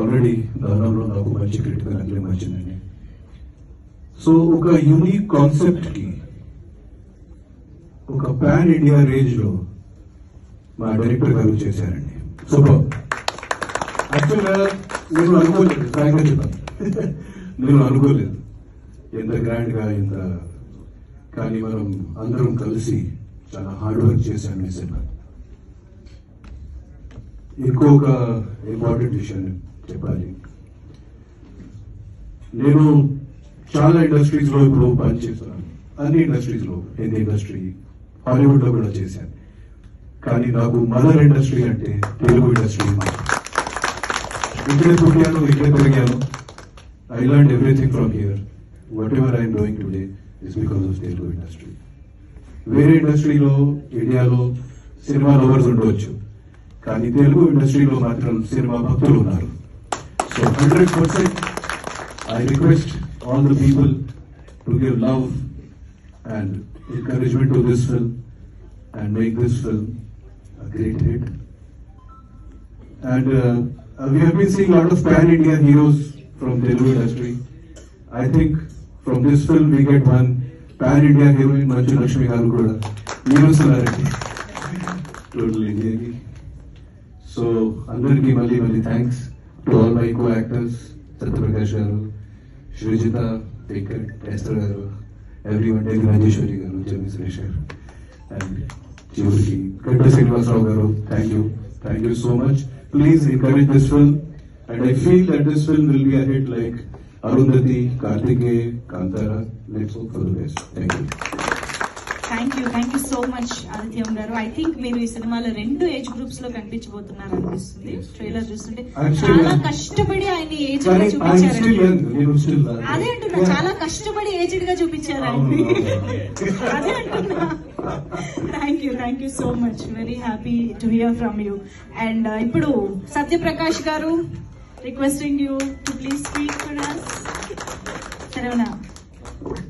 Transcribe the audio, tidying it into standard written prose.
Already దానిలో నాకు మంచి క్రిటికల్ అక్లెయిమ్ వచ్చిందండి. సో ఒక యూనిక్ కాన్సెప్ట్ కి ఒక పాన్ ఇండియా రేంజ్ లో మా డైరెక్టర్ గారు చేశారండి. సూపర్. యాక్చువల్గా నేను అనుకోలేదు, ఫ్రాంక్గా చెప్తాను, నేను అనుకోలేదు ఎంత గ్రాండ్ గా ఎంత, కానీ మనం అందరం కలిసి చాలా హార్డ్ వర్క్ చేశాను ఈ సినిమా. ఇంకొక ఇంపార్టెంట్ విషయం చెప్పాలి, నేను చాలా ఇండస్ట్రీస్ లో ఇప్పుడు పనిచేస్తున్నాను, అన్ని ఇండస్ట్రీస్ లో, హిందీ ఇండస్ట్రీ, హాలీవుడ్ లో కూడా చేశాను. కానీ నాకు మదర్ ఇండస్ట్రీ అంటే తెలుగు ఇండస్ట్రీ. ఇక్కడే పుట్టాను, ఇక్కడే పెరిగాను. I learn everything from here. What ever I'm doing today is because of Telugu industry. వేరే ఇండస్ట్రీలో, ఇండియాలో సినిమా లవర్స్ ఉండవచ్చు, కానీ తెలుగు ఇండస్ట్రీలో మాత్రం సినిమా భక్తులు ఉన్నారు. So 100% I request all the people to give love and encouragement to this film and make this film a great hit. And we have been seeing a lot of pan-India heroes from Telugu industry. I think from this film we get one pan-India heroine, Manju Lakshmi garu kuda, Neeru Sulareti, total India. So andariki malli thanks to all my co-actors, Satyaprakash garu, Shrijita, Venkat, Esther garu, everyone, Degi Rajeshwari garu, Jami Suresh garu, and Chivuriki, Ganta Srinivas Rao garu, thank you so much. Please encourage this film, and I feel that this film will be a hit like Arundhati, Karthikeya, Kantara. Let's hope for the best. Thank you. Thank you so much Adityam garu. I think మీరు ఈ సినిమాలో 2 age groups లో కనిపించబోతున్నారు అనిపిస్తుంది. Trailer చూస్తుంటే చాలా కష్టపడి ఆయన age గా చూపించారు. అదే అంటున్నా, చాలా కష్టపడి ఏజ్డ్ గా చూపించారు ఆయన్ని. అదే అంటున్నా. Thank you so much. Very happy to hear from you. And ఇప్పుడు సత్యప్రకాష్ గారు, requesting you to please speak for us.